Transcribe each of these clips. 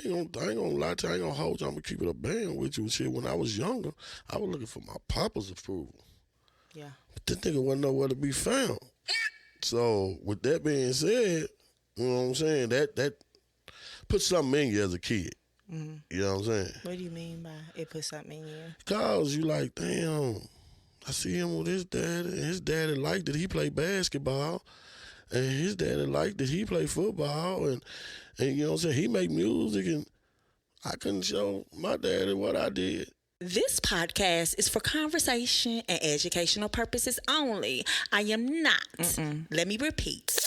ain't gonna lie to you. I ain't gonna hold you. I'm gonna keep it a band with you. Shit, when I was younger, I was looking for my papa's approval. Yeah. But this nigga wasn't nowhere to be found. So with that being said, you know what I'm saying? That put something in you as a kid. Mm-hmm. You know what I'm saying? What do you mean by it put something in you? Cause you like, damn, I see him with his dad, and his daddy liked that he played basketball, and his daddy liked that he played football, and you know what I'm saying? He make music, and I couldn't show my daddy what I did. This podcast is for conversation and educational purposes only. I am not, let me repeat,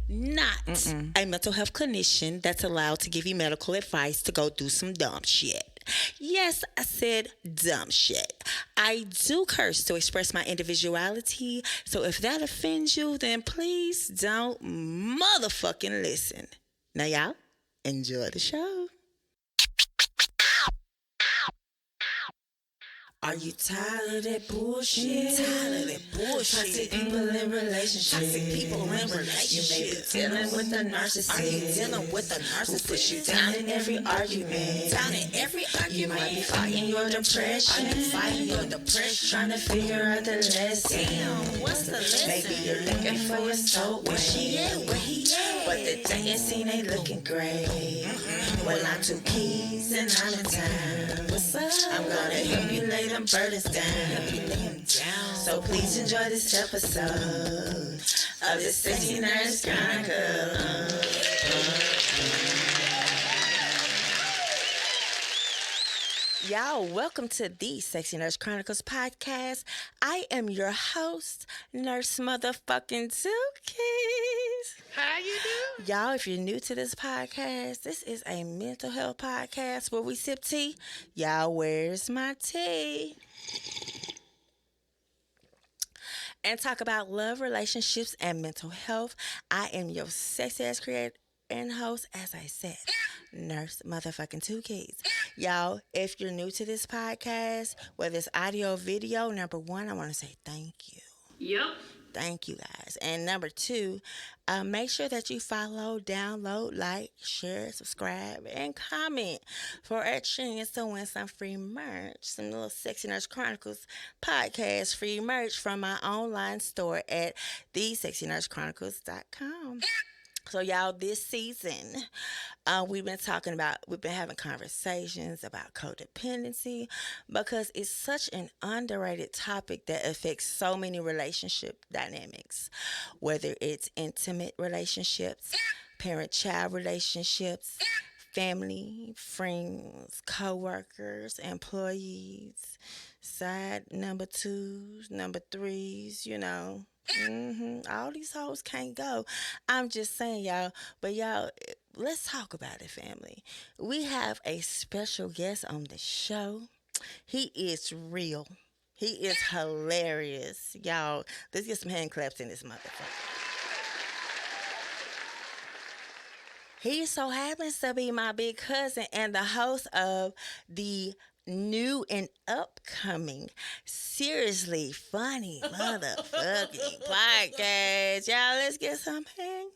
not a mental health clinician that's allowed to give you medical advice to go do some dumb shit. Yes, I said dumb shit. I do curse to express my individuality, so if that offends you, then please don't motherfucking listen. Now, y'all, enjoy the show. Are you tired of that bullshit? Toxic people in relationships. You may be dealing with a narcissist. Who puts you down in every argument. You might be fighting your depression. Trying to figure out the lesson. Damn, what's the lesson? Maybe you're looking for your soulmate. Where she at? Where he at? But the dating scene ain't looking great. Well, I'm 2 keys and I'm in town. What's up? I'm gonna help you lay them burdens down. So please enjoy this episode of the Sexy Nurse Chronicles. Y'all, welcome to the Sexy Nurse Chronicles podcast. I am your host, Nurse Motherfucking Tukes. How you do? Y'all, if you're new to this podcast, this is a mental health podcast where we sip tea. Y'all, where's my tea? And talk about love, relationships, and mental health. I am your sexy ass creator and host, as I said, Nurse Motherfucking Tukes. Y'all, if you're new to this podcast, whether it's audio or video, number one, I want to say thank you. Yep. Thank you, guys. And number two, make sure that you follow, download, like, share, subscribe, and comment for a chance to win some free merch. Some little Sexy Nurse Chronicles podcast free merch from my online store at thesexynursechronicles.com. So, y'all, this season, we've been having conversations about codependency because it's such an underrated topic that affects so many relationship dynamics, whether it's intimate relationships, parent-child relationships, family, friends, co-workers, employees, side number 2s, number 3s, you know. All these hoes can't go. I'm just saying, y'all. But y'all, let's talk about it, family. We have a special guest on the show. He is real. He is hilarious. Y'all, let's get some hand claps in this motherfucker. He so happens to be my big cousin and the host of the new and upcoming, seriously funny motherfucking podcast. Y'all, let's get some hand.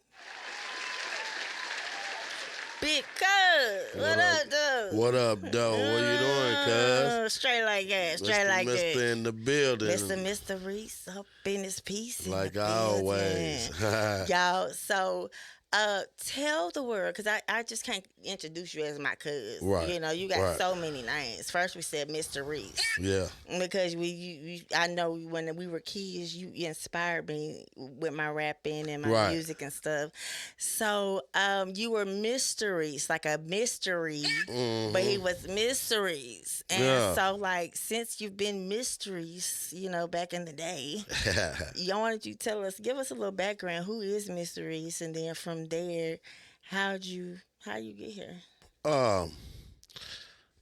Big cuz, what up, dude? What up, though? What you doing, cuz? Straight like that, straight like that. Mr. in the building. Mr. Reece up in his piece. Like always. Y'all, so tell the world, because I just can't introduce you as my cuz. Right. You know, you got so many names. First we said Mr. Reece. Yeah. Because I know when we were kids, you inspired me with my rapping and my music and stuff. So you were Mysteries, like a mystery, but he was Mysteries. And so, like, since you've been Mysteries, you know, back in the day, why don't you give us a little background, who is Mysteries, and then from there, how you get here? Born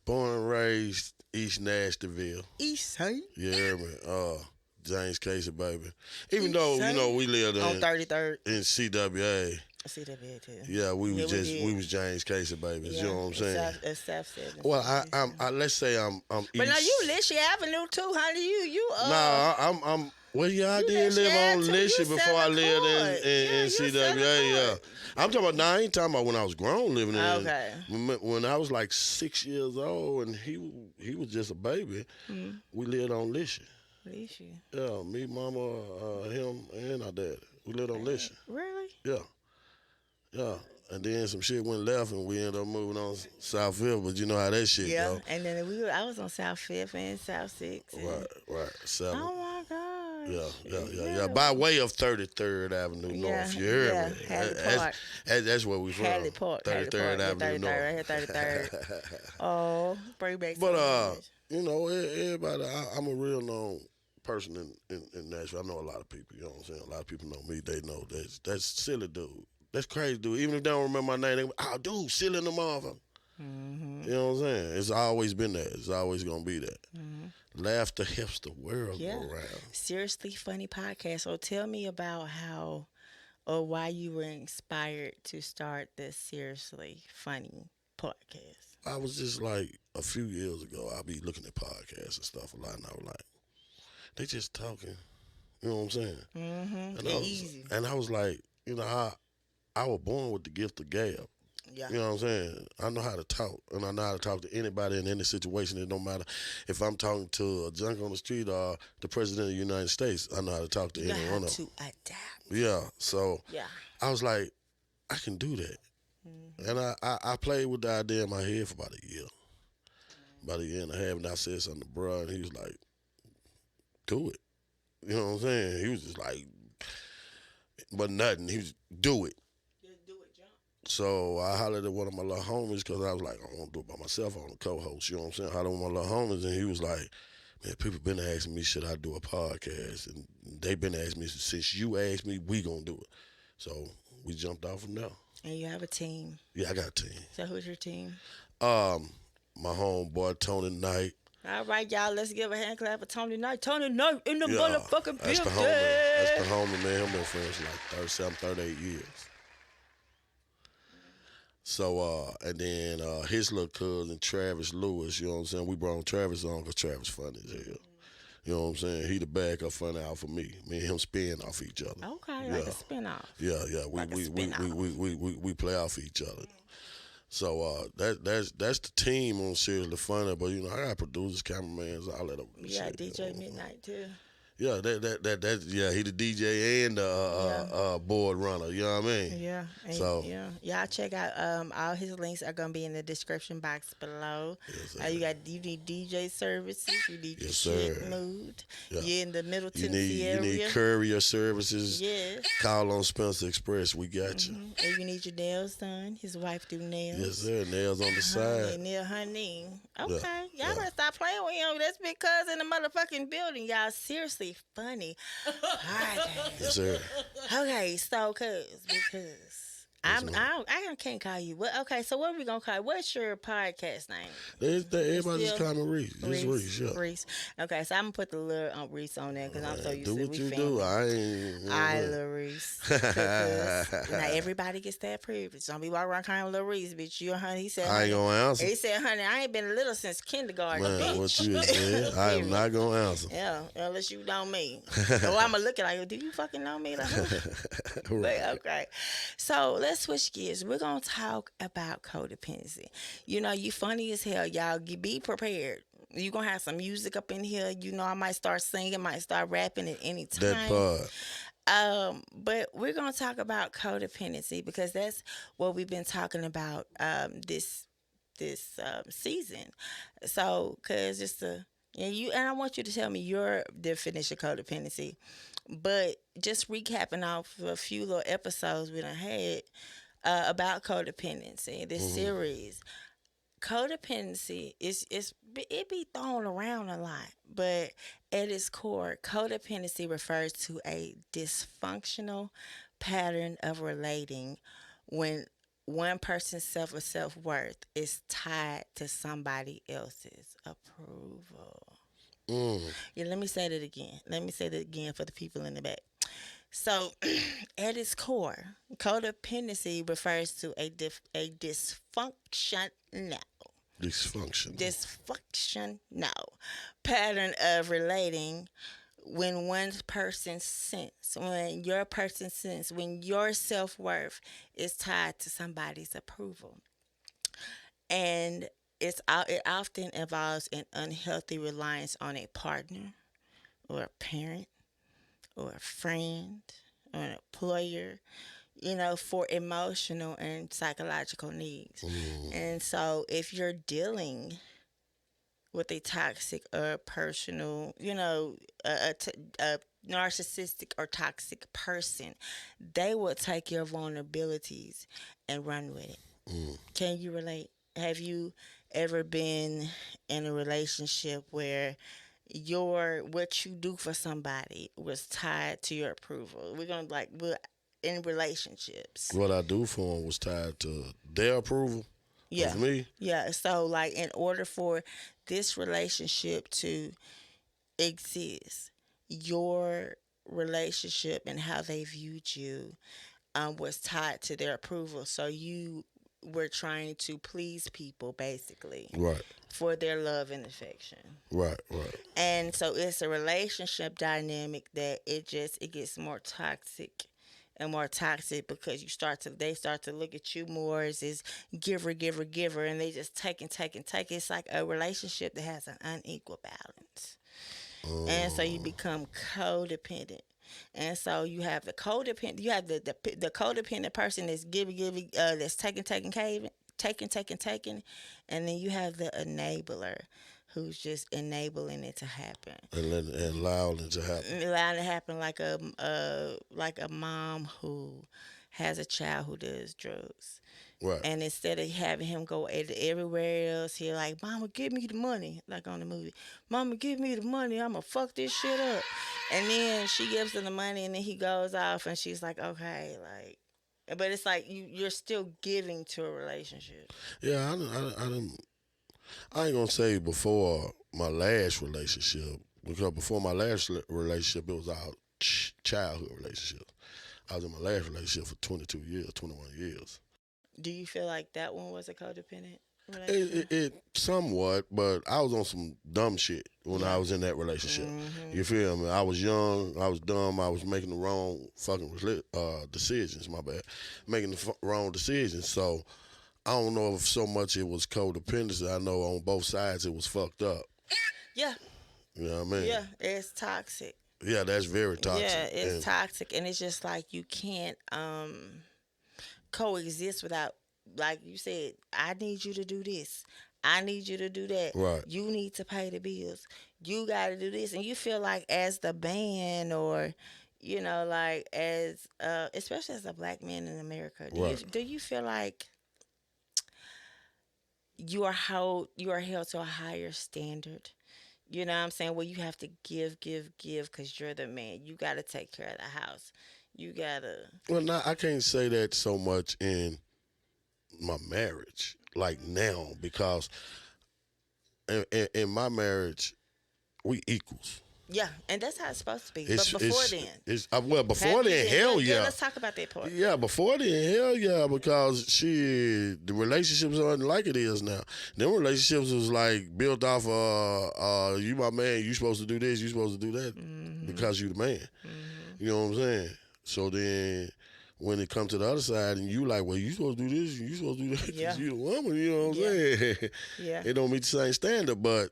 and raised East Nashville. East Side? Yeah, man. James Casey, baby. Even though, you know, we lived on 33rd in CWA. CWA too. Yeah, we was James Casey, baby. Yeah, you know what I'm saying? South 7. Well, I let's say I'm But East. no, you Lachey Avenue too, honey. You Nah, I'm Well, yeah, I You did let live Shad on too. Lissy You before I selling lived cord. in You selling CWA. Yeah, cord. I'm talking about now. I ain't talking about when I was grown living in. Okay. When I was like 6 years old and he was just a baby, we lived on Lissy. Lissy. Yeah, me, mama, him, and our dad. We lived on Lissy. Really? Yeah, yeah. And then some shit went left, and we ended up moving on Southfield. But you know how that shit Yeah. go. And then I was on South Fifth and South Sixth. Right. 7. Oh my gosh. Yeah. By way of 33rd Avenue North. You hear me? Hadley Park. That's where we from. Hadley Park. 33rd Avenue North. Right here, 33rd. Oh, bring back some But memories. you know, everybody. I'm a real known person in Nashville. I know a lot of people. You know what I'm saying? A lot of people know me. They know that's silly dude. That's crazy dude. Even if they don't remember my name, they go, "Oh, dude, silly in the motherfucker." You know what I'm saying? It's always been that. It's always gonna be that. Laughter helps the world go around. Seriously funny podcast. So tell me about how or why you were inspired to start this Seriously Funny podcast. I was just like a few years ago. I'll be looking at podcasts and stuff a lot, and I was like, they just talking. You know what I'm saying? And I was like, you know, I was born with the gift of gab. Yeah. You know what I'm saying? I know how to talk, and I know how to talk to anybody in any situation. It don't matter if I'm talking to a junk on the street or the president of the United States. I know how to talk to You any one have of them. to adapt. Yeah, so Yeah. I was like, I can do that. And I played with the idea in my head for about a year and a half, and I said something to bruh, and he was like, do it. You know what I'm saying? He was just like, but nothing. He was, do it. Just do it, jump. So I hollered at one of my little homies because I was like, I want to do it by myself. I want to co-host. You know what I'm saying? I hollered with my little homies, and he was like, man, people been asking me, should I do a podcast? And they been asking me, since you asked me, we gonna do it. So we jumped off from there. And you have a team. Yeah, I got a team. So who's your team? My homeboy Tony Knight. All right, y'all. Let's give a hand clap for Tony Knight. Tony Knight in the motherfucking That's building. That's the homie, man. I've been friends for like 37, 38 years. So, and then his little cousin, Travis Lewis, you know what I'm saying? We brought Travis on because Travis funny as hell. You know what I'm saying? He the backup funny out for me. Me and him spin off each other. Okay, like a spin-off. Yeah. We play off each other. So that's the team on Seriously Funny. But you know, I got producers, cameramans, all that. You got DJ Midnight too. Yeah, yeah, he the DJ and the board runner. You know what I mean? Yeah. And So y'all check out all his links are gonna be in the description box below. Yes, you need DJ services, you need your Yes, shit sir. moved. Yeah. You're in the Middle you Tennessee area. need courier services. Yes. Call on Spencer Express. We got you. And you need your nails done. His wife do nails. Yes, sir. Nails on the They side. nail her knee. Okay. Yeah. Y'all better stop playing with him. That's because in the motherfucking building. Y'all seriously funny. Podcast. Yes, sir. Okay, so because I can't call you. What? Okay, so what are we gonna call? What's your podcast name? Everybody just Still- call me Reece. Just Reece, yeah. Reece. Okay, so I'm gonna put the little Reece on there because I'm so used Do to what we you family. do. I ain't. I love Reece. Now everybody gets that privilege. Some people walk around calling Lil Reece, bitch. You a honey. He said, I ain't gonna answer. He said, honey, I ain't been little since kindergarten. Man, bitch. what you said? I am not gonna answer. Yeah, unless you know me. Or I'm gonna look at like, do you fucking know me? Like, but, okay. So let's switch gears. We're gonna talk about codependency. You know, you funny as hell, y'all. You be prepared. You gonna have some music up in here. You know, I might start singing, might start rapping at any time. That part. But we're gonna talk about codependency because that's what we've been talking about this season. So, cause and I want you to tell me your definition of codependency. But just recapping off a few little episodes we done had about codependency, this series. Codependency it be thrown around a lot, but at its core, codependency refers to a dysfunctional pattern of relating when one person's self-worth is tied to somebody else's approval. Yeah, let me say that again for the people in the back. So, at its core, codependency refers to a dysfunctional pattern of relating when one person sense, when your self-worth is tied to somebody's approval, and it often involves an unhealthy reliance on a partner or a parent or a friend or an employer, for emotional and psychological needs. And so if you're dealing with a toxic or personal, a narcissistic or toxic person, they will take your vulnerabilities and run with it. Can you relate? Have you ever been in a relationship where what you do for somebody was tied to your approval? We're in relationships. What I do for them was tied to their approval Yeah. of me. Yeah. So like in order for this relationship to exist, your relationship and how they viewed you was tied to their approval. So you were trying to please people basically Right, for their love and affection. right, right. And so it's a relationship dynamic that it gets more toxic and more toxic because they start to look at you more as this giver, giver, giver, and they just take and take and take. It's like a relationship that has an unequal balance. And so you become codependent. And so you have the codependent, you have the codependent person that's giving, that's taking, and then you have the enabler who's just enabling it to happen. And allowing it to happen. Allowing it to happen like a mom who has a child who does drugs. Right. And instead of having him go everywhere else, he like, Mama, give me the money. Like on the movie, Mama, give me the money. I'm going to fuck this shit up. And then she gives him the money, and then he goes off, and she's like, okay, like, but it's like you're still giving to a relationship. Yeah, I ain't gonna say before my last relationship, because before my last relationship, it was our childhood relationship. I was in my last relationship for 22 years, 21 years. Do you feel like that one was a codependent relationship? It somewhat, but I was on some dumb shit when I was in that relationship. You feel me? I was young, I was dumb, I was making the wrong fucking decisions. My bad, making the wrong decisions. So I don't know if so much it was codependency. I know on both sides it was fucked up. Yeah. You know what I mean? Yeah, it's toxic. Yeah, that's very toxic. Yeah, it's toxic, and it's just like you can't coexist without, like you said, I need you to do this. I need you to do that. Right. You need to pay the bills. You got to do this. And you feel like as the band or, like as, especially as a black man in America, do you feel like you are held to a higher standard? You know what I'm saying? Well, you have to give because you're the man. You got to take care of the house. You got to. Well, I can't say that so much in my marriage, like now, because in my marriage, we equals. Yeah, and that's how it's supposed to be. But before then. Before then, hell yeah. Let's talk about that part. Yeah, before then, hell yeah, because the relationships aren't like it is now. Them relationships was like built off you my man, you supposed to do this, you supposed to do that, because you the man. You know what I'm saying? So then when it comes to the other side and you like, well, you supposed to do this, you supposed to do that, because you the woman, you know what I'm saying? Yeah. It don't meet the same standard, but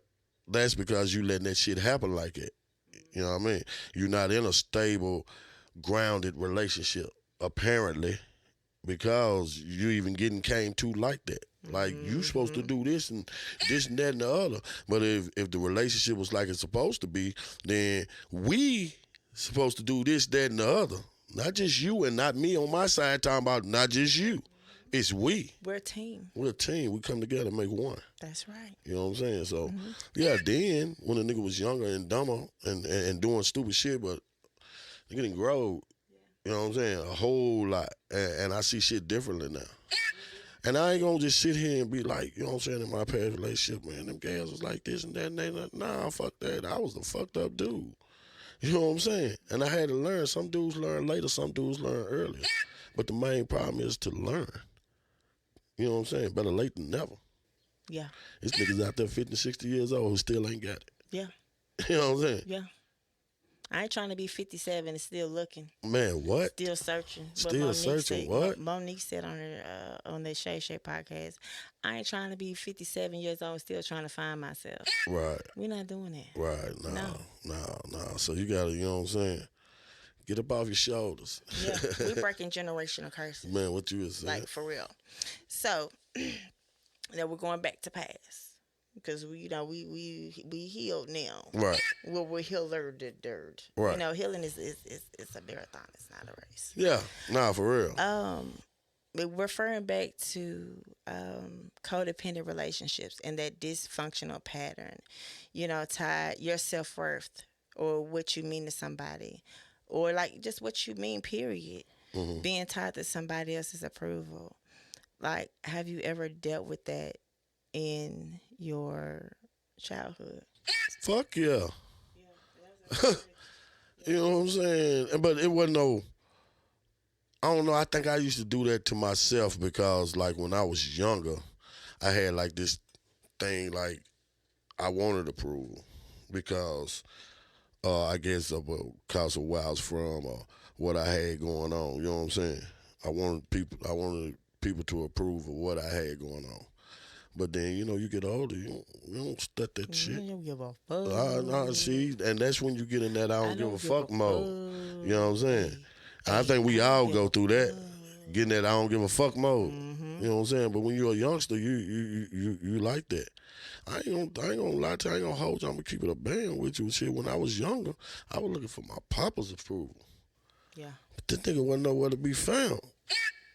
that's because you letting that shit happen like it. You know what I mean? You're not in a stable, grounded relationship, apparently, because you even came to like that. Like, you supposed to do this and that and the other. But if the relationship was like it's supposed to be, then we supposed to do this, that, and the other. Not just you and not me on my side talking about not just you. It's we. We're a team. We're a team. We come together and make one. That's right. You know what I'm saying? So, yeah, then when a nigga was younger and dumber and doing stupid shit, but nigga didn't grow, you know what I'm saying, a whole lot. And I see shit differently now. And I ain't gonna just sit here and be like, you know what I'm saying, in my past relationship, man, them guys was like this and that and that. Nah, fuck that. I was the fucked up dude. You know what I'm saying? And I had to learn. Some dudes learn later, some dudes learn earlier. But the main problem is to learn. You know what I'm saying? Better late than never. Yeah. There's niggas out there 50, 60 years old who still ain't got it. Yeah. You know what I'm saying? Yeah. I ain't trying to be 57 and still looking, Man, what? still searching. What Still searching what? Monique said on the Shay Shay podcast, I ain't trying to be 57 years old, still trying to find myself. Right. We're not doing that. Right. No. No. No. No. So you gotta, you know what I'm saying? Get up off your shoulders. Yeah, we're breaking generational curses. Man, what you was saying? Like, for real. So, now we're going back to past. Because we healed now. Right. Well, we're healer the dirt. Right. You know, healing is a marathon. It's not a race. Yeah. Nah, for real. But referring back to codependent relationships and that dysfunctional pattern, you know, tied your self-worth or what you mean to somebody, or like just what you mean, period, being tied to somebody else's approval. Like, have you ever dealt with that in your childhood? Fuck yeah. You know what I'm saying? But it wasn't no, I don't know, I think I used to do that to myself because, like, when I was younger, I had, like, this thing, like, I wanted approval because I guess because of where I was from or what I had going on, you know what I'm saying? I wanted people to approve of what I had going on. But then, you know, you get older, you don't stud that shit. You don't give a fuck. See, and that's when you get in that I don't give a fuck mode. Fuck. You know what I'm saying? And I think we all go through that, getting that I don't give a fuck mode. You know what I'm saying? But when you're a youngster, you like that. I ain't gonna lie to you. I ain't gonna hold you. I'm gonna keep it a band with you. Shit, when I was younger, I was looking for my papa's approval. Yeah. But this nigga wasn't nowhere to be found.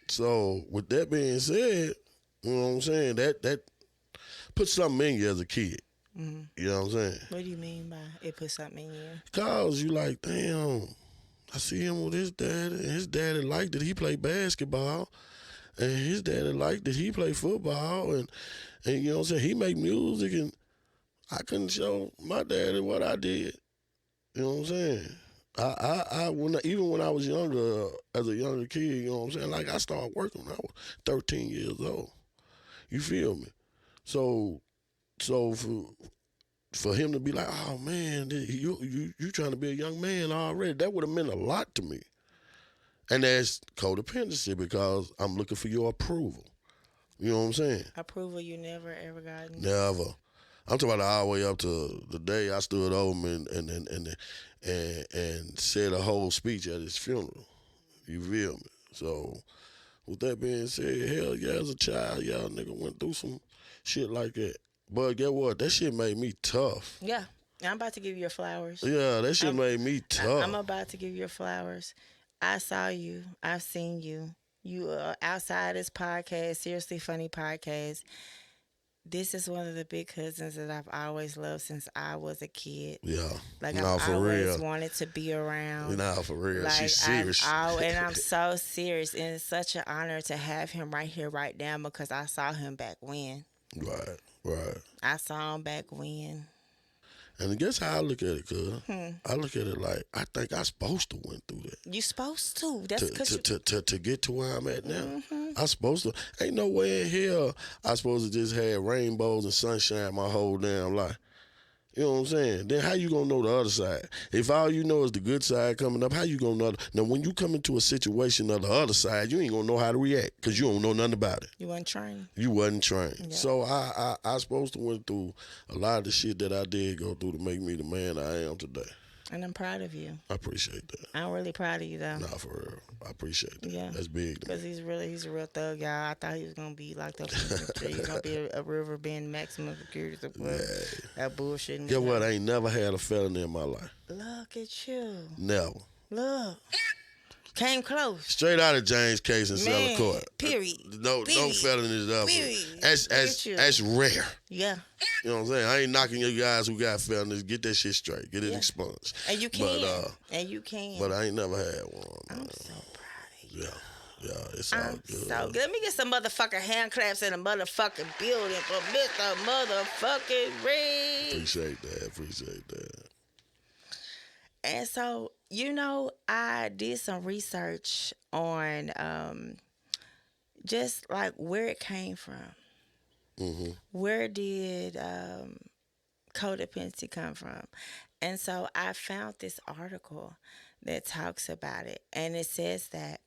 So with that being said, you know what I'm saying? That put something in you as a kid. You know what I'm saying? What do you mean by it put something in you? Cause you like, damn, I see him with his dad, and his daddy liked that he played basketball, and his daddy liked that he played football, and you know what I'm saying? He make music, and I couldn't show my daddy what I did. You know what I'm saying? Even when I was younger, as a younger kid, you know what I'm saying? Like, I started working when I was 13 years old. You feel me? So for him to be like, oh man, you trying to be a young man already, that would have meant a lot to me. And that's codependency because I'm looking for your approval. You know what I'm saying? Approval you never ever gotten? Never. I'm talking about all the way up to the day I stood over him and said a whole speech at his funeral. You feel me? So with that being said, hell yeah, as a child, y'all nigga went through some shit like that. But get what? That shit made me tough. Yeah. I'm about to give you your flowers. Yeah, that shit made me tough. I'm about to give you your flowers. I saw you. I've seen you. You are outside this podcast, Seriously Funny Podcast. This is one of the big cousins that I've always loved since I was a kid. Yeah. Like, nah, I've for always real. wanted to be around. Nah, for real. Like, She's serious. and I'm so serious. And it's such an honor to have him right here, right now, because I saw him back when. Right. I saw him back when. And guess how I look at it, cuz? I look at it like, I think I'm supposed to went through that. You supposed to. That's because to get to where I'm at now. I'm supposed to. Ain't no way in hell I supposed to just have rainbows and sunshine my whole damn life. You know what I'm saying? Then how you gonna know the other side? If all you know is the good side coming up, how you gonna know? Now, when you come into a situation of the other side, you ain't gonna know how to react because you don't know nothing about it. You wasn't trained. You wasn't trained. Yeah. So I supposed to went through a lot of the shit that I did go through to make me the man I am today. And I'm proud of you. I appreciate that. I'm really proud of you, though. Nah, for real. I appreciate that. Yeah. That's big to me. Because he's a real thug, y'all. I thought he was going to be locked up in the tree. He was going to be a river being maximum security support. That bullshit. Guess what? I ain't never had a felony in my life. Look at you. Never. Look. Came close. Straight out of James case in Southern Court. Period. No felonies up. That's rare. Yeah. You know what I'm saying? I ain't knocking you guys who got felonies. Get that shit straight. Get it expunged. And you can. But I ain't never had one. I'm so proud of you. Yeah, it's all good. So good. Let me get some motherfucking hand claps in the motherfucking building for Mr. Motherfucking Reece. Appreciate that. And so, you know, I did some research on just like where it came from. Where did codependency come from? And so I found this article that talks about it. And it says that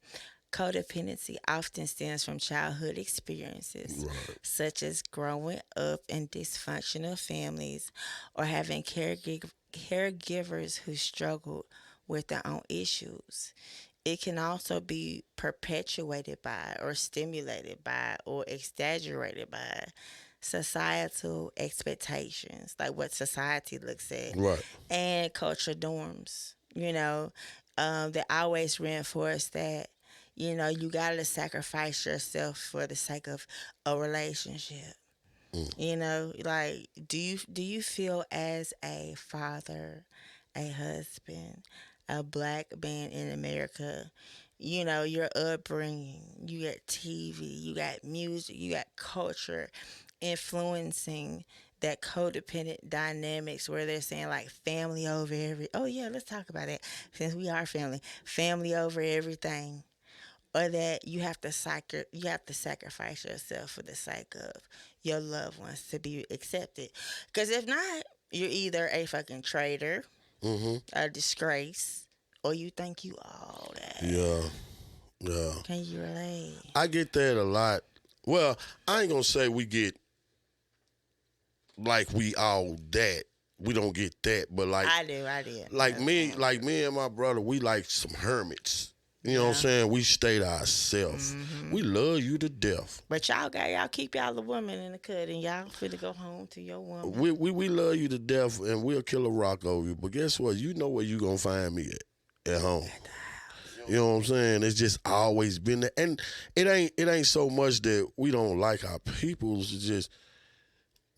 codependency often stems from childhood experiences, Right. such as growing up in dysfunctional families or having caregivers who struggled with their own issues. It can also be perpetuated by, or stimulated by, or exaggerated by societal expectations, like what society looks at, Right. and cultural norms. That always reinforce that, you gotta sacrifice yourself for the sake of a relationship. Like, do you feel as a father, a husband, a black man in America, your upbringing, you got TV, you got music, you got culture influencing that codependent dynamics where they're saying like family over every, oh yeah, let's talk about it since we are family over everything, or that you have to sacrifice yourself for the sake of your loved ones to be accepted. Because if not, you're either a fucking traitor, Mm-hmm. a disgrace, or you think you all that. Yeah. Yeah. Can you relate? I get that a lot. Well, I ain't gonna say we get like we all that. We don't get that, but like I do. I did. like me and my brother, we like some hermits. You know what I'm Yeah. saying? We stay to ourselves. We love you to death. But y'all keep y'all the woman in the cut, and y'all finna go home to your woman. We love you to death, and we'll kill a rock over you. But guess what? You know where you gonna find me at home. You know what I'm saying? It's just always been there, and it ain't so much that we don't like our peoples. It's just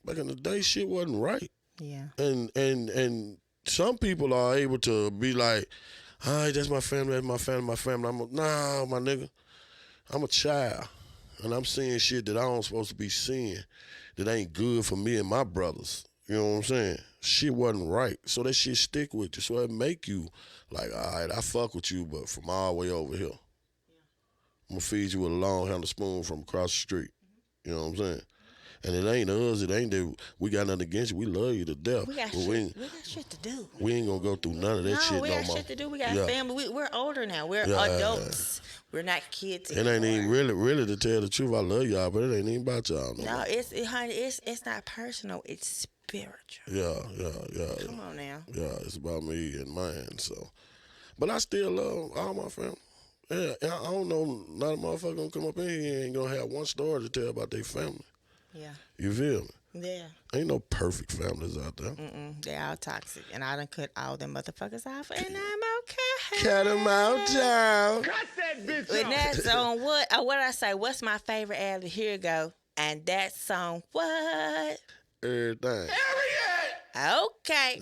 back in the day, shit wasn't right, Yeah. and some people are able to be like, all right, that's my family, that's my family, my family. Nah, my nigga, I'm a child, and I'm seeing shit that I don't supposed to be seeing that ain't good for me and my brothers. You know what I'm saying? Shit wasn't right. So that shit stick with you. So it make you like, all right, I fuck with you, but from all the way over here. I'm going to feed you with a long handle spoon from across the street. You know what I'm saying? And it ain't us. It ain't that we got nothing against you. We love you to death. We got But shit to do. we ain't going to go through none of that shit we no got more. shit to do. We got Yeah. family. We're older now. We're Yeah. adults. We're not kids It anymore. ain't even really to tell the truth. I love y'all, but it ain't even about y'all no No, more. honey, it's not personal. It's spiritual. Yeah. Come on now. Yeah, it's about me and mine. So, but I still love all my family. Yeah, I don't know. Not a motherfucker gonna come up in here and ain't gonna have one story to tell about their family. Yeah. You feel me? Yeah. Ain't no perfect families out there. They're all toxic, and I done cut all them motherfuckers off, and I'm okay. Cut them out, child. Cut that bitch And off. that's on what? What I say? What's my favorite album? Here you go. And that song, what? Everything. Okay.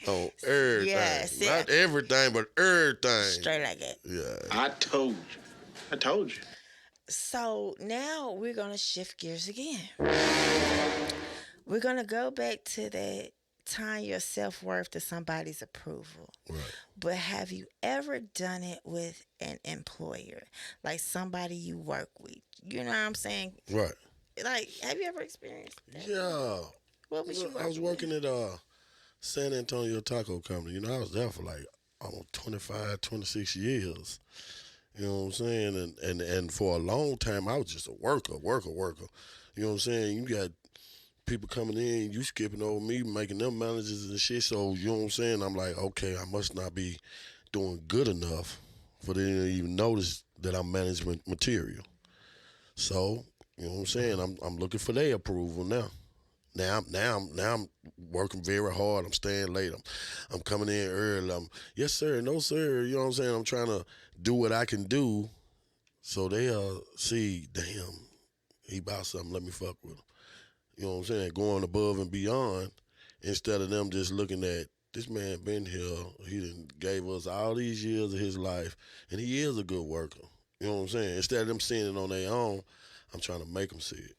On everything. Yes, yeah. Not everything, but everything. Straight like that. Yeah. I told you. So now we're gonna shift gears again. We're gonna go back to that tying your self-worth to somebody's approval. Right. But have you ever done it with an employer? Like somebody you work with? You know what I'm saying? Right. Like, have you ever experienced that? Yeah. What was you I was working working at San Antonio Taco Company. You know, I was there for like almost 25, 26 years. You know what I'm saying? And for a long time, I was just a worker. You know what I'm saying? You got people coming in, you skipping over me, making them managers and shit. So, you know what I'm saying? I'm like, okay, I must not be doing good enough for them to even notice that I'm management material. So, you know what I'm saying? I'm looking for their approval now. Now I'm working very hard. I'm staying late. I'm coming in early. Yes sir, no sir. You know what I'm saying? I'm trying to do what I can do, so they'll see. Damn, he about something. Let me fuck with him. You know what I'm saying? Going above and beyond, instead of them just looking at this man been here. He done gave us all these years of his life, and he is a good worker. You know what I'm saying? Instead of them seeing it on their own, I'm trying to make them see it.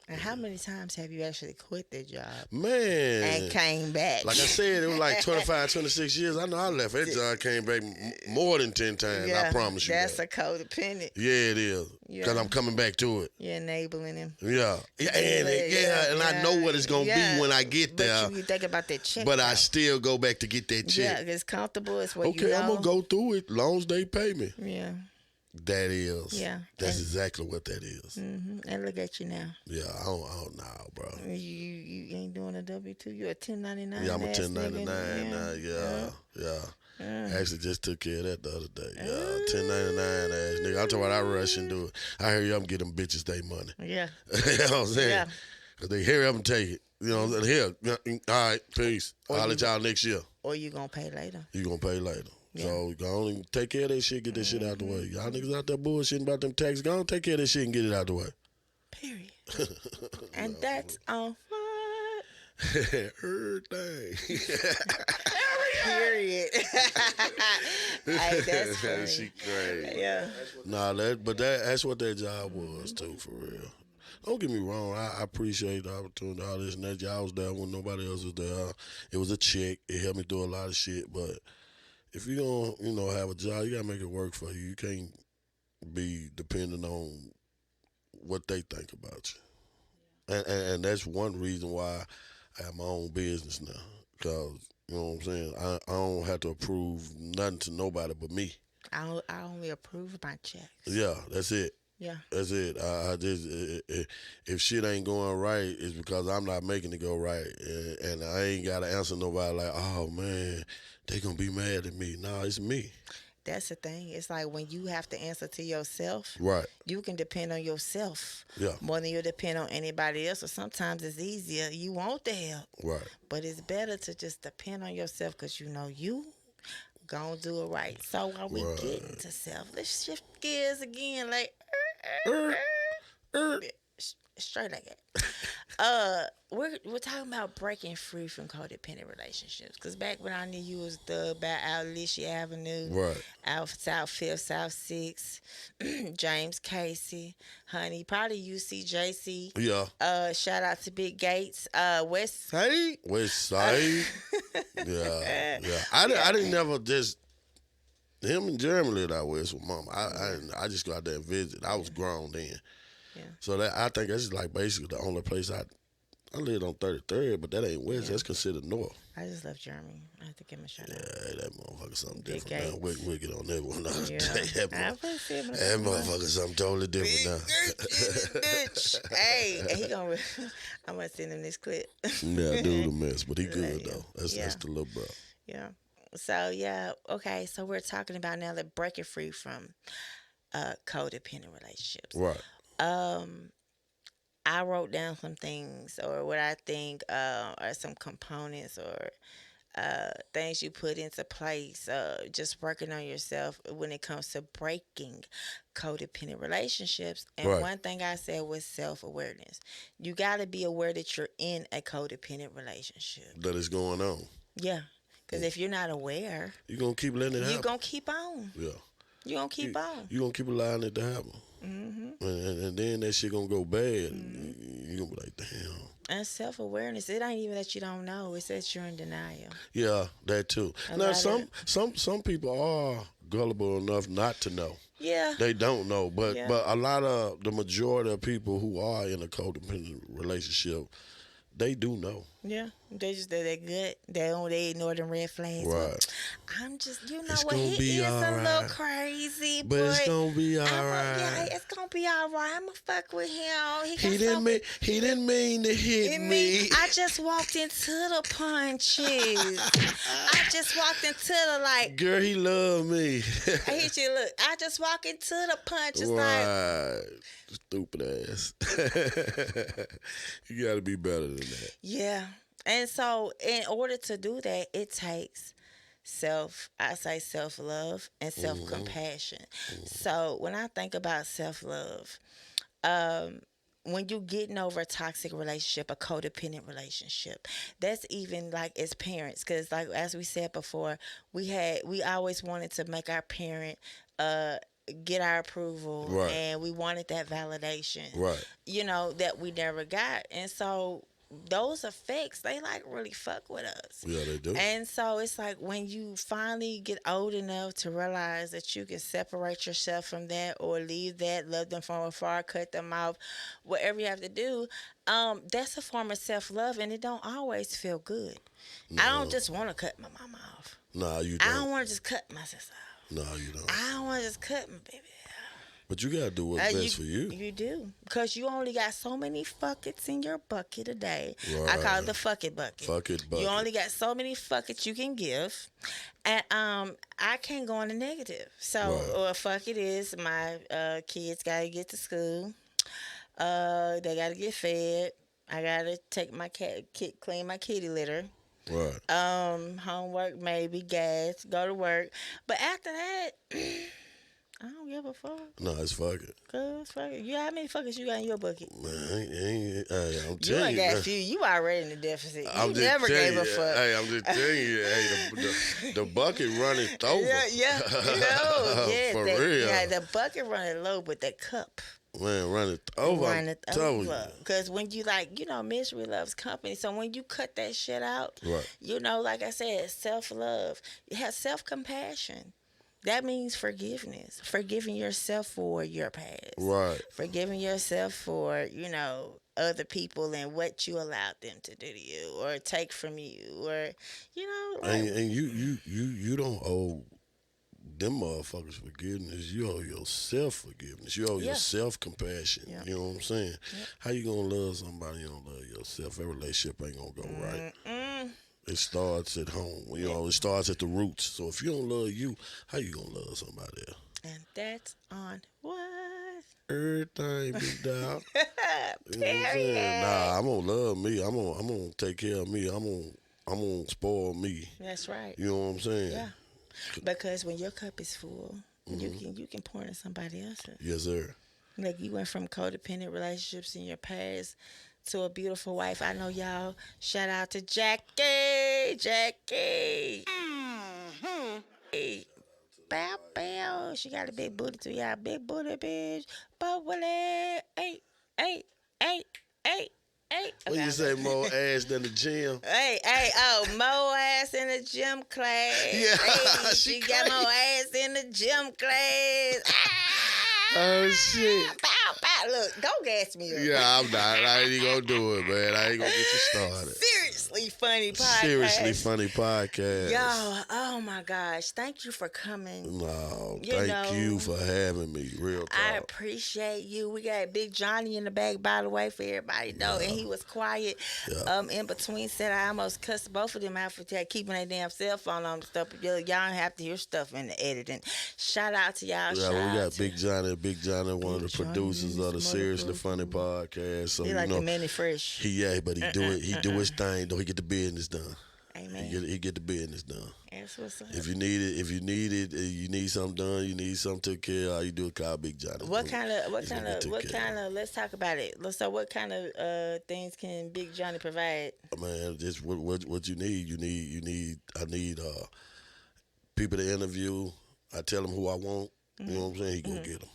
And how many times have you actually quit that job Man. and came back? Like I said, it was like 25, 26 years. I know I left that job, came back more than 10 times. I promise you that's that. a codependent. Yeah, it is. Because I'm coming back to it. You're enabling him. Yeah. And I know what it's going to be when I get there. But you think about that check. But I still go back to get that check. Yeah, it's comfortable. It's what you know. Okay, I'm going to go through it as long as they pay me. Yeah. That is. Yeah. That's exactly what that is. Mm-hmm. And look at you now. Yeah, I don't know, bro. You ain't doing a W-2. You're a 1099. Yeah, I'm a 1099 now. Yeah. Actually, just took care of that the other day. Yeah, 1099 ass nigga. I'm talking about I rush and do it. I hear you, I'm getting them bitches their money. Yeah. You know what I'm saying? Yeah. Because they hurry up and take it. You know what I'm saying? Here, all right, peace. I'll let y'all next year. Or you going to pay later. You going to pay later. Yeah. So go on and take care of that shit, get that shit out the way. Y'all niggas out there bullshitting about them taxes. Go on, take care of that shit and get it out the way. Period. And that's on Everything. Period. Hey, that's funny. She crazy. Yeah. Nah, that's what that job was too, for real. Don't get me wrong. I appreciate the opportunity, all this and that. Y'all was there when nobody else was there. It was a check. It helped me do a lot of shit, but if you don't, have a job, you gotta make it work for you. You can't be dependent on what they think about you. And that's one reason why I have my own business now. Because, you know what I'm saying? I don't have to approve nothing to nobody but me. I only approve my checks. Yeah, that's it. Yeah. That's it. I just if shit ain't going right, it's because I'm not making it go right, and I ain't gotta answer nobody like, oh man, they gonna be mad at me. No, it's me. That's the thing. It's like when you have to answer to yourself, Right. you can depend on yourself Yeah. more than you depend on anybody else. Or sometimes it's easier. You want the help, Right. but it's better to just depend on yourself because you know you gonna do it right. So while we get into self, let's shift gears again, like straight like that. We're talking about breaking free from codependent relationships. Cause back when I knew you was about out Alicia Avenue, Right. out South Fifth, South Sixth, James Casey, honey, probably UCJC. Yeah. Shout out to Big Gates, West Side. Yeah. I didn't never just him and Jeremy lived out west with mom. I just go out there and visit. I was grown then. Yeah. So I think that's like basically the only place I lived on 33rd, but that ain't west. Yeah. That's considered north. I just love Jeremy. I have to give him a shout out. Yeah, that motherfucker something Big different now. Gates. We'll get on that one. Yeah. that That motherfucker something totally different now. Bitch. Hey, and I'm gonna send him this clip. Yeah, dude a mess, but he good Love you. though. That's the little bro. Yeah. So yeah, okay. So we're talking about now that breaking free from codependent relationships. Right. I wrote down some things or what I think are some components or things you put into place, just working on yourself when it comes to breaking codependent relationships. And Right. one thing I said was self-awareness. You got to be aware that you're in a codependent relationship. That is going on. Yeah. Because if you're not aware, You're going to keep letting it happen. you're going to keep on. Yeah. You're going to keep on. You're going to keep allowing it to happen. Mm-hmm. And then that shit going to go bad. You're going to be like, damn. And self-awareness, it ain't even that you don't know. It's that you're in denial. Yeah, that too. A Now, lot some people are gullible enough not to know. Yeah. They don't know, but Yeah. but a lot of the majority of people who are in a codependent relationship, they do know. Yeah. They're good. They ignore them red flags. Right. Well, I'm just, you know It's what, gonna he be is all a little right. crazy, But it's gonna be all Yeah, right. it's gonna be all right. I'ma fuck with him. He didn't mean to hit me. I just walked into the punches. I just walked into the like. Girl, he loved me. I hit you. Look, I just walked into the punches like. Right. Stupid ass. You gotta be better than that. Yeah. And so in order to do that, it takes self-love and self-compassion. So when I think about self-love, when you getting over a toxic relationship, a codependent relationship, that's even like as parents, because like as we said before, we always wanted to make our parent get our approval, Right. and we wanted that validation, Right. that we never got. And so those effects, they like really fuck with us. Yeah, they do. And so it's like when you finally get old enough to realize that you can separate yourself from that, or leave that, love them from afar, cut them off, whatever you have to do, that's a form of self-love, and it don't always feel good. I don't just want to cut my mama off. Nah, you I don't. don't want to just cut my sister off. No, you don't. I don't want to just cut my baby. But you gotta do what's best for you. You do. Because you only got so many fuckets in your bucket a day. Right. I call it the fuck it bucket. Fuck it bucket. You only got so many fuckets you can give. And I can't go on the negative. So fuck it is, my kids gotta get to school. They gotta get fed. I gotta take my clean my kitty litter. Right. Homework, maybe, gas, go to work. But after that, I don't give a fuck. No, it's fuck it. Cause fuck it. You how many fuckers you got in your bucket? Man, hey, I'm You telling ain't you. got a few. You already in the deficit. I'm You just never telling gave you, a fuck. Hey, I'm just telling you. Hey, the bucket running over. Yeah. Yeah, For real. Yeah, the bucket running low, but the cup Man, running over. running I'm telling over. Because when you misery loves company. So when you cut that shit out, Right. Like I said, self-love. You have self-compassion. That means forgiveness. Forgiving yourself for your past. Right. Forgiving yourself for, other people and what you allowed them to do to you or take from you, or, And you don't owe them motherfuckers forgiveness. You owe yourself forgiveness. You owe yourself compassion. Yeah. You know what I'm saying? Yep. How you gonna love somebody you don't love yourself? That relationship ain't gonna go right. It starts at home. It starts at the roots. So if you don't love you, how you gonna love somebody else? And that's on what? Everything big dog. You know what I'm Period. saying? Nah, I'm gonna love me. I'm gonna take care of me. I'm gonna spoil me. That's right. You know what I'm saying? Yeah. Because when your cup is full, you can pour into somebody else's. Yes, sir. Like you went from codependent relationships in your past to a beautiful wife. I know y'all. Shout out to Jackie. Hey, bow bow. She got a big booty too. Yeah, big booty bitch. But will it? Hey. When you say more ass than the gym. More ass in the gym class. Yeah, Hey, she she got more ass in the gym class. Oh shit. Bow, bow. Look, go gas me up. Yeah, I'm not. I ain't even gonna do it, man. I ain't gonna get you started. Seriously funny podcast. Seriously funny podcast. Yo, oh my gosh. Thank you for coming. No, You thank know, you for having me. Real talk. I appreciate you. We got Big Johnny in the back, by the way, for everybody to know. And he was quiet in between set. I almost cussed both of them out for keeping their damn cell phone on and stuff. Y'all don't have to hear stuff in the editing. Shout out to y'all. Yeah, we got Big Johnny. Big Johnny, one of the producers of the Seriously Funny podcast. So He like a mini fresh. But he do his thing though. He get the business done. Amen. He get the business done. That's what's up. If you need it, you need something done, you need something took care of, all you do is call Big Johnny. What kind of, let's talk about it. So what kind of things can Big Johnny provide? Man, just what you need. I need people to interview. I tell them who I want. You know what I'm saying? He go get them.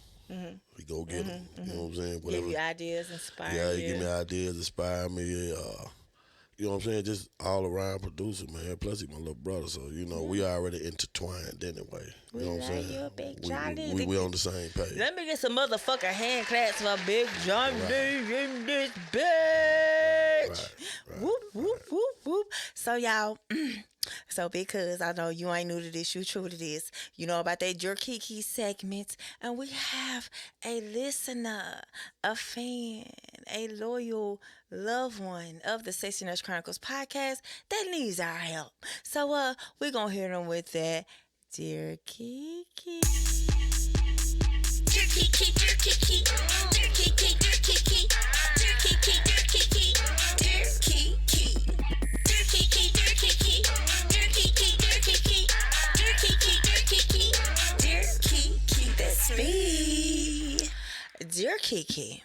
He go get them. You know what I'm saying? Whatever. Give you ideas, inspire Yeah, you. he give me ideas, inspire me. You know what I'm saying? Just all around producer, man. Plus, he my little brother, so we already intertwined anyway. You know what I'm saying? You, Big Johnny. We on the same page. Let me get some motherfucking hand claps for Big Johnny in this bitch. Right. Whoop, whoop, whoop, whoop. So, y'all, because I know you ain't new to this, you true to this, you know about that Dear Keke segment, and we have a listener, a fan, a loyal loved one of the Sexy Nurse Chronicles podcast that needs our help. So, we're going to hear them with that. Dear Keke. Dear Keke, Dear Keke, Dear Keke, Dear Keke, Dear Keke, Dear Keke, Dear Keke, Dear Keke, Dear Keke, Dear Keke, Dear Keke, Dear Keke, Dear Keke, Dear Keke, that's me. Dear Keke,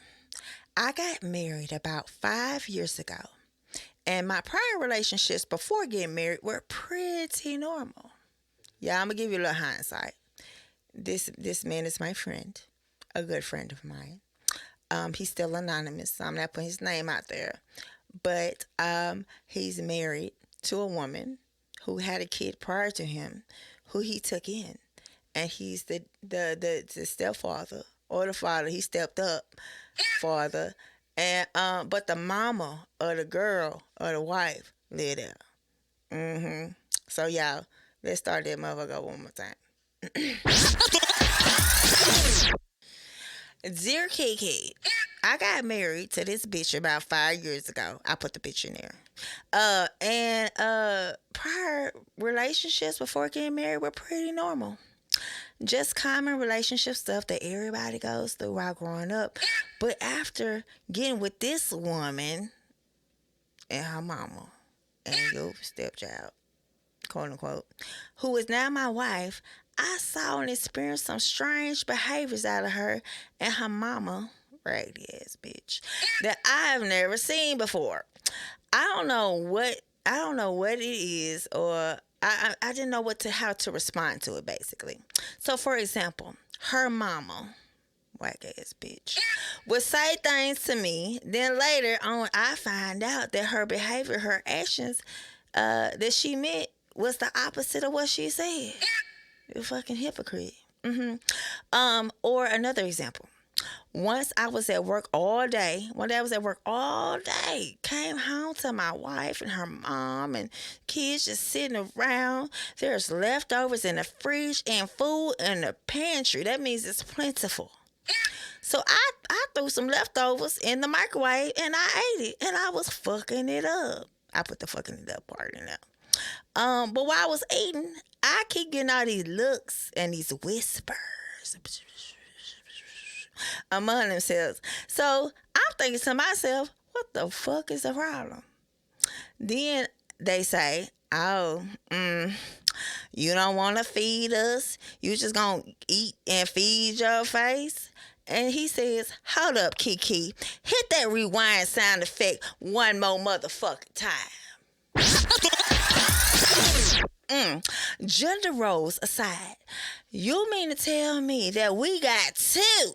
I got married about 5 years ago, and my prior relationships before getting married were pretty normal. Yeah, I'm going to give you a little hindsight. this man is my friend, a good friend of mine. He's still anonymous, so I'm not putting his name out there. But he's married to a woman who had a kid prior to him, who he took in, and he's the stepfather or the father. He stepped up, father, and but the mama or the girl or the wife lived there. So y'all, let's start that motherfucker one more time. Dear Keke, I got married to this bitch about 5 years ago. I put the bitch in there. And prior relationships before getting married were pretty normal. Just common relationship stuff that everybody goes through while growing up. But after getting with this woman and her mama and your stepchild, quote unquote, who is now my wife, I saw and experienced some strange behaviors out of her and her mama, raggedy ass bitch, that I've never seen before. I don't know what it is, or I didn't know how to respond to it, basically. So for example, her mama, whack ass bitch, would say things to me, then later on I find out that her behavior, her actions that she meant was the opposite of what she said. You fucking hypocrite. Or another example. Once I was at work all day. One day I was at work all day. Came home to my wife and her mom and kids just sitting around. There's leftovers in the fridge and food in the pantry. That means it's plentiful. So I threw some leftovers in the microwave and I ate it. And I was fucking it up. I put the fucking it up part in there. But while I was eating, I keep getting all these looks and these whispers among themselves. So I'm thinking to myself, what the fuck is the problem? Then they say, oh, you don't want to feed us? You just gonna eat and feed your face? And he says, hold up, Keke. Hit that rewind sound effect one more motherfucking time. Gender roles aside, you mean to tell me that we got two,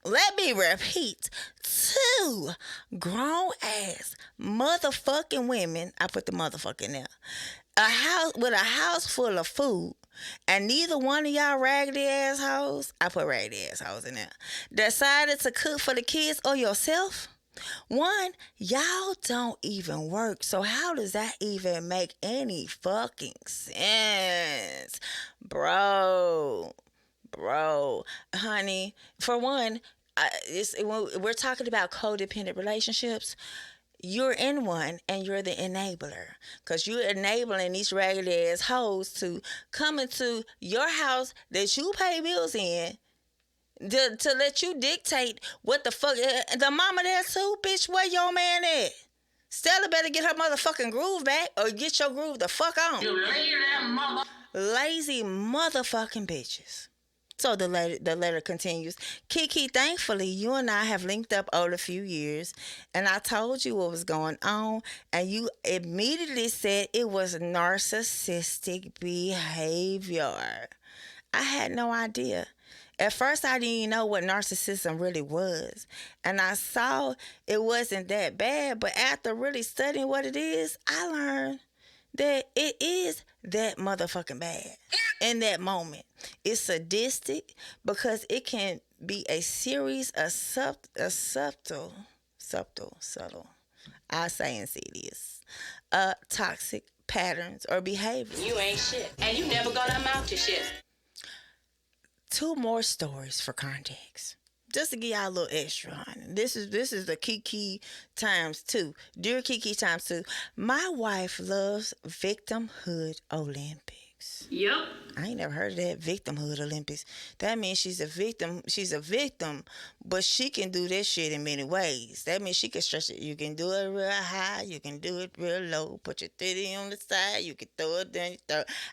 let me repeat, two grown-ass motherfucking women, I put the motherfucking there, with a house full of food, and neither one of y'all raggedy assholes, I put raggedy assholes in there, decided to cook for the kids or yourself? One, y'all don't even work, so how does that even make any fucking sense? Bro, honey, for one, we're talking about codependent relationships. You're in one and you're the enabler, because you're enabling these raggedy ass hoes to come into your house that you pay bills in, to let you dictate what the fuck. The mama there too, bitch, where your man at? Stella better get her motherfucking groove back or get your groove the fuck on. You lazy motherfucking bitches. So the letter continues. Keke, thankfully, you and I have linked up over a few years, and I told you what was going on, and you immediately said it was narcissistic behavior. I had no idea. At first, I didn't even know what narcissism really was. And I saw it wasn't that bad. But after really studying what it is, I learned that it is that motherfucking bad in that moment. It's sadistic because it can be a series of subtle, I say insidious, toxic patterns or behaviors. You ain't shit. And you never gonna amount to shit. Two more stories for context, just to give y'all a little extra, honey. This is the Keke times two. Dear Keke times two. My wife loves victimhood Olympics. Yep. I ain't never heard of that, victimhood Olympics. That means she's a victim. She's a victim, but she can do that shit in many ways. That means she can stretch it. You can do it real high. You can do it real low. Put your titty on the side. You can throw it down.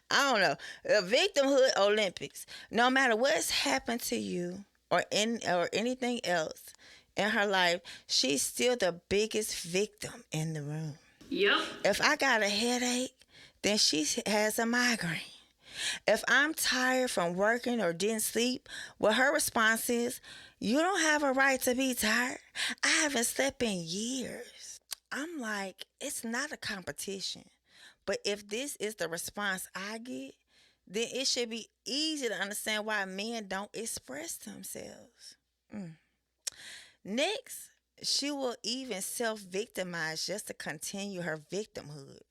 I don't know. Victimhood Olympics. No matter what's happened to you or anything else in her life, she's still the biggest victim in the room. Yep. If I got a headache, then she has a migraine. If I'm tired from working or didn't sleep, well, her response is, you don't have a right to be tired. I haven't slept in years. I'm like, it's not a competition. But if this is the response I get, then it should be easy to understand why men don't express themselves. Next, she will even self victimize just to continue her victimhood.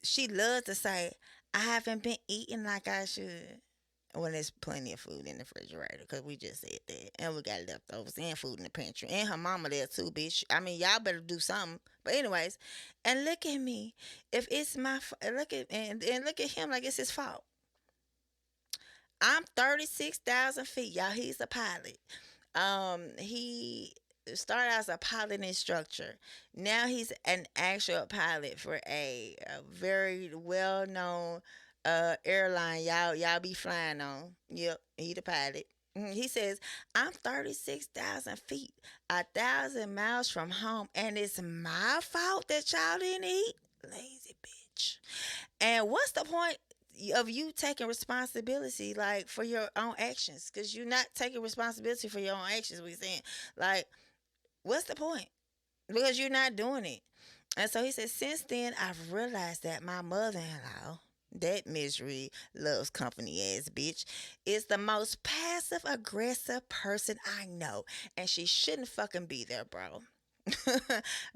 She loves to say, I haven't been eating like I should. When there's plenty of food in the refrigerator, because we just said that. And we got leftovers and food in the pantry. And her mama there too, bitch. I mean, y'all better do something. But anyways, and look at me. If it's my look at and look at him like it's his fault. I'm 36,000 feet, y'all. He's a pilot. He started as a pilot instructor. Now he's an actual pilot for a very well known airline. Y'all be flying on. Yep, he the pilot. He says, I'm 36,000 feet, 1,000 miles from home, and it's my fault that y'all didn't eat? Lazy bitch. And what's the point of you taking responsibility like for your own actions? Because you're not taking responsibility for your own actions. We saying like, what's the point? Because you're not doing it. And so he said, since then I've realized that my mother-in-law, that misery loves company ass bitch, is the most passive aggressive person I know, and she shouldn't fucking be there, bro.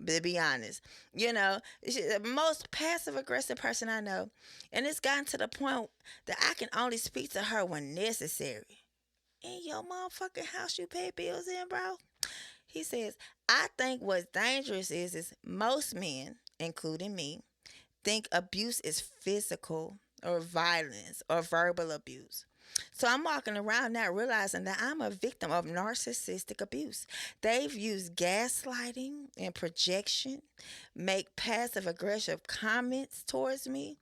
To be honest, she's the most passive aggressive person I know, and it's gotten to the point that I can only speak to her when necessary. In your motherfucking house you pay bills in, bro. He says, I think what's dangerous is most men, including me, think abuse is physical or violence or verbal abuse. So I'm walking around now realizing that I'm a victim of narcissistic abuse. They've used gaslighting and projection, make passive aggressive comments towards me,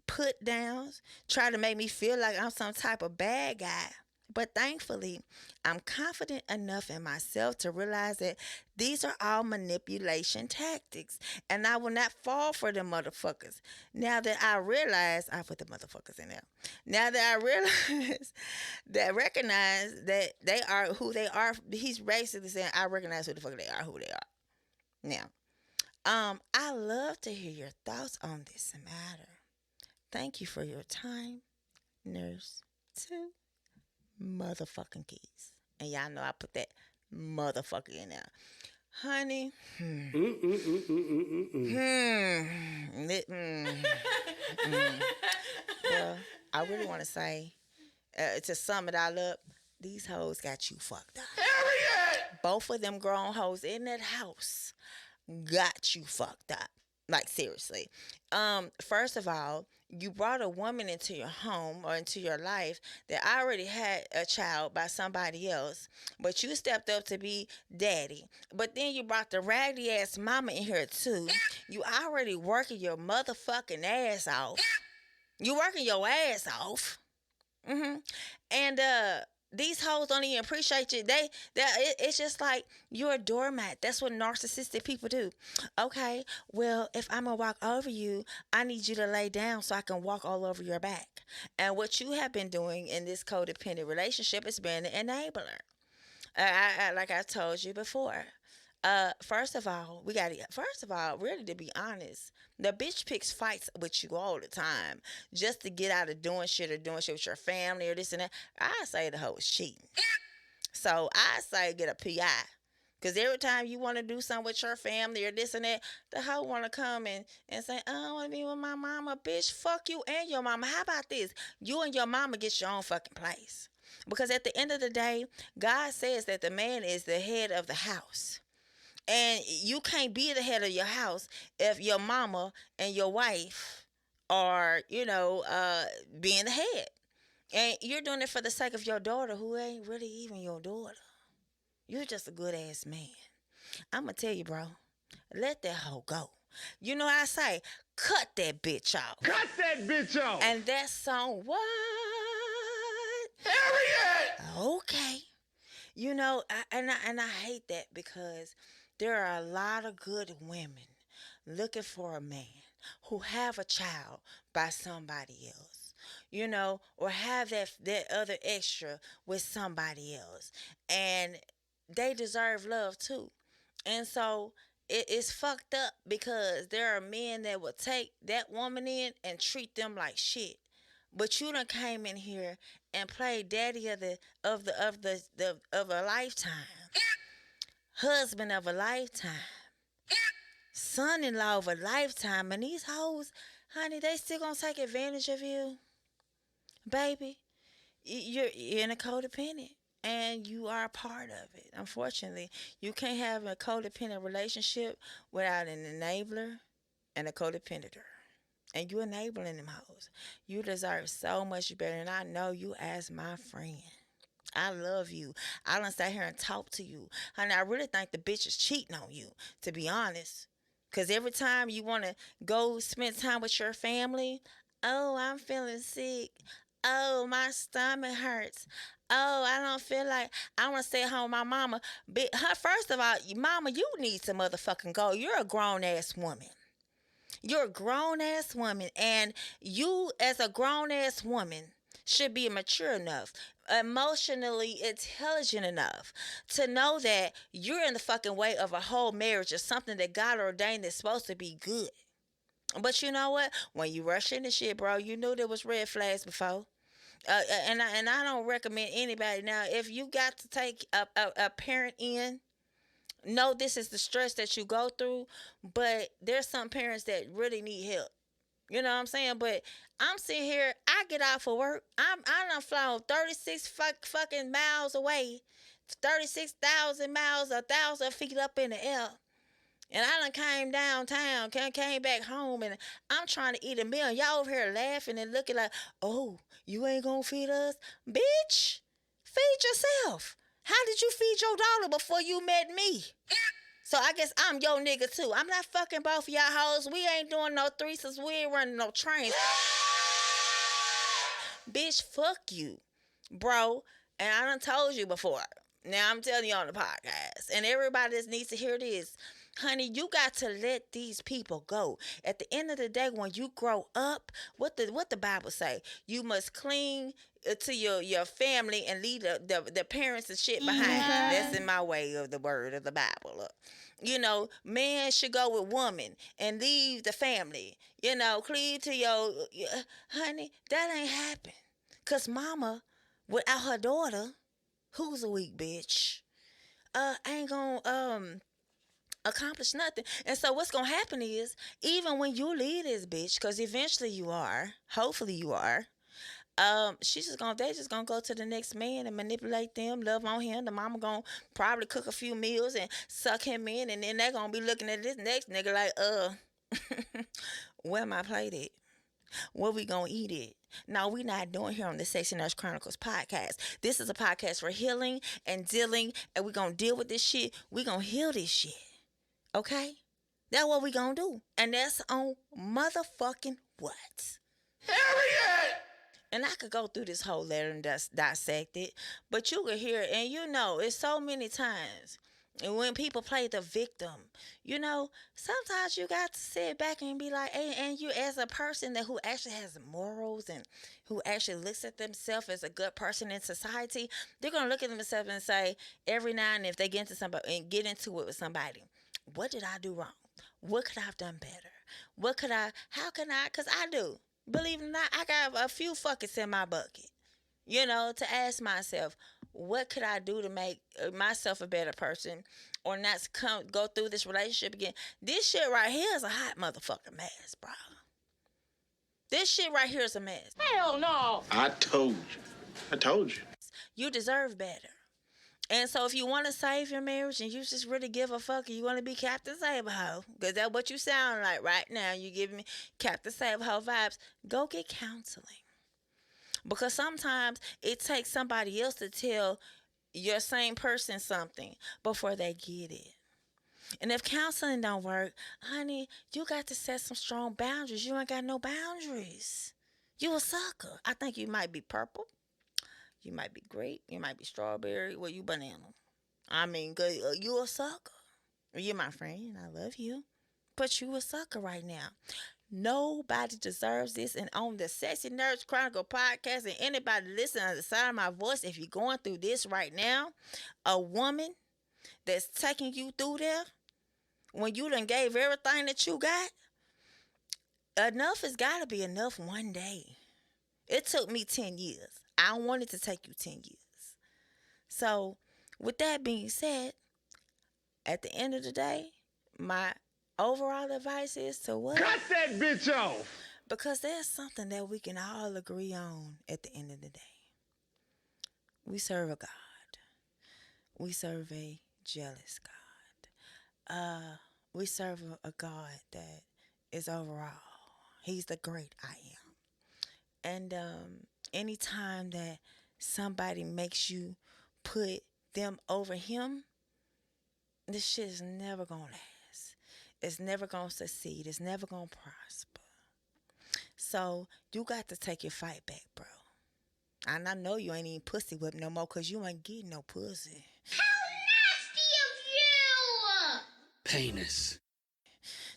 put downs, try to make me feel like I'm some type of bad guy. But thankfully, I'm confident enough in myself to realize that these are all manipulation tactics, and I will not fall for them motherfuckers. Now that I realize, I put the motherfuckers in there. Now that I recognize that they are who they are, he's basically saying, I recognize who the fuck they are, who they are. Now, I love to hear your thoughts on this matter. Thank you for your time, Nurse 2 motherfucking keys. And y'all know I put that motherfucker in there. Honey. Well, I really want to say, to sum it all up, these hoes got you fucked up. Harriet! Both of them grown hoes in that house got you fucked up. Like, seriously. First of all, you brought a woman into your home or into your life that already had a child by somebody else, but you stepped up to be daddy. But then you brought the raggedy ass mama in here too. You already working your motherfucking ass off. You working your ass off. And these hoes don't even appreciate you. It's just like you're a doormat. That's what narcissistic people do. Okay, well, if I'm gonna walk over you, I need you to lay down so I can walk all over your back. And what you have been doing in this codependent relationship is being an enabler. Like I told you before. First of all, really to be honest, the bitch picks fights with you all the time just to get out of doing shit with your family or this and that. I say the hoe is cheating. So I say get a PI. Because every time you want to do something with your family or this and that, the hoe want to come and say, oh, I want to be with my mama. Bitch, fuck you and your mama. How about this? You and your mama get your own fucking place. Because at the end of the day, God says that the man is the head of the house. And you can't be the head of your house if your mama and your wife are, being the head. And you're doing it for the sake of your daughter who ain't really even your daughter. You're just a good ass man. I'm going to tell you, bro, let that hoe go. You know what I say? Cut that bitch off. Cut that bitch off. And that song, what? Harriet! Okay. I hate that because there are a lot of good women looking for a man who have a child by somebody else, or have that other extra with somebody else. And they deserve love too. And so it's fucked up because there are men that will take that woman in and treat them like shit. But you done came in here and played daddy of a lifetime, husband of a lifetime, son-in-law of a lifetime, and these hoes, honey, they still gonna take advantage of you, baby. You're in a codependent, and you are a part of it. Unfortunately, you can't have a codependent relationship without an enabler and a codependenter. And you enabling them hoes. You deserve so much better, and I know you as my friend. I love you. I done sat here and talk to you. Honey, I really think the bitch is cheating on you, to be honest. Because every time you want to go spend time with your family, oh, I'm feeling sick. Oh, my stomach hurts. Oh, I don't feel like I want to stay home with my mama. First of all, mama, you need to motherfucking go. You're a grown ass woman. You're a grown ass woman, and you, as a grown ass woman, should be mature enough, emotionally intelligent enough to know that you're in the fucking way of a whole marriage or something that God ordained is supposed to be good. But you know what? When you rush into shit, bro, you knew there was red flags before. And I don't recommend anybody now. If you got to take a parent in, know this is the stress that you go through, but there's some parents that really need help. You know what I'm saying? But I'm sitting here, I get out for work. I done flown 36 fucking miles away, 36,000 miles, 1,000 feet up in the air. And I done came downtown, came back home, and I'm trying to eat a meal. Y'all over here laughing and looking like, oh, you ain't gonna feed us? Bitch, feed yourself. How did you feed your daughter before you met me? So I guess I'm your nigga too. I'm not fucking both of y'all hoes. We ain't doing no threesomes. We ain't running no trains. Bitch, fuck you, bro. And I done told you before. Now I'm telling you on the podcast. And everybody that needs to hear this. Honey, you got to let these people go. At the end of the day, when you grow up, what the Bible say? You must cling to your family and leave the parents and shit behind. Mm-hmm. That's in my way of the word of the Bible. Look. Man should go with woman and leave the family. Cleave to your honey, that ain't happen. Because mama, without her daughter, who's a weak bitch, ain't gonna accomplish nothing. And so what's gonna happen is, even when you leave this bitch, because eventually you are, hopefully you are, they just gonna go to the next man and manipulate them, love on him. The mama gonna probably cook a few meals and suck him in, and then they gonna be looking at this next nigga like, where my plate at? Where we gonna eat it? No, we not doing here on the Sexy Nurse Chronicles podcast. This is a podcast for healing and dealing, and we gonna deal with this shit. We gonna heal this shit. Okay? That's what we gonna do. And that's on motherfucking what? Harriet! And I could go through this whole letter and dissect it, but you could hear it, and it's so many times. And when people play the victim, sometimes you got to sit back and be like, hey, and you as a person who actually has morals and who actually looks at themselves as a good person in society, they're going to look at themselves and say, every now and then if they get into it with somebody, what did I do wrong? What could I have done better? How can I, because I do. Believe it or not, I got a few fuckets in my bucket, to ask myself, what could I do to make myself a better person or not go through this relationship again? This shit right here is a hot motherfucking mess, bro. This shit right here is a mess. Hell no. I told you. You deserve better. And so if you want to save your marriage and you just really give a fuck and you want to be Captain Saberho, because that's what you sound like right now, you giving me Captain Saberho vibes, go get counseling. Because sometimes it takes somebody else to tell your same person something before they get it. And if counseling don't work, honey, you got to set some strong boundaries. You ain't got no boundaries. You a sucker. I think you might be purple. You might be grape. You might be strawberry. Well, you banana. I mean, you a sucker. You're my friend. I love you. But you a sucker right now. Nobody deserves this. And on the Sexy Nurse Chronicle podcast, and anybody listening to the sound of my voice, if you're going through this right now, a woman that's taking you through there, when you done gave everything that you got, enough has got to be enough one day. It took me 10 years. I don't want it to take you 10 years. So, with that being said, at the end of the day, my overall advice is to what? Cut that bitch off! Because there's something that we can all agree on at the end of the day. We serve a God. We serve a jealous God. We serve a God that is overall. He's the great I am. And anytime that somebody makes you put them over him, this shit is never going to last. It's never going to succeed. It's never going to prosper. So you got to take your fight back, bro. And I know you ain't even pussy whipped no more because you ain't getting no pussy. Penis.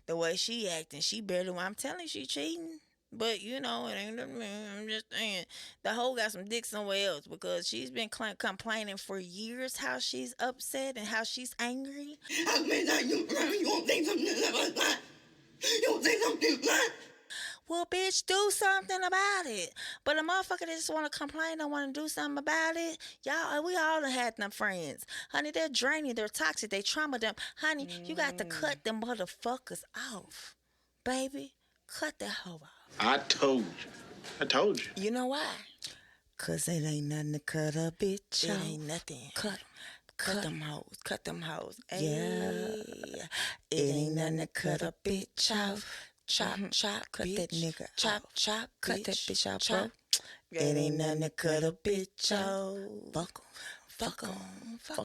The way she acting, she barely, I'm telling you, she cheating. But, you know, it ain't me. I'm just saying. The hoe got some dick somewhere else because she's been complaining for years how she's upset and how she's angry. I mean, you won't say something about that. You won't say something about that. Well, bitch, do something about it. But a motherfucker that just want to complain, don't want to do something about it. Y'all, we all done had them friends. Honey, they're draining, they're toxic, they trauma them. Honey, you got to cut them motherfuckers off. Baby, cut that hoe off. I told you. You know why? Cause it ain't nothing to cut a bitch off. It ain't nothing. Cut them hoes. Cut them hoes. Yeah. It ain't nothing to cut a bitch off. Chop, chop, cut bitch. That nigga chop, off. Chop, cut bitch. That bitch off, bro. It ain't nothing to cut a bitch off. Fuck 'em.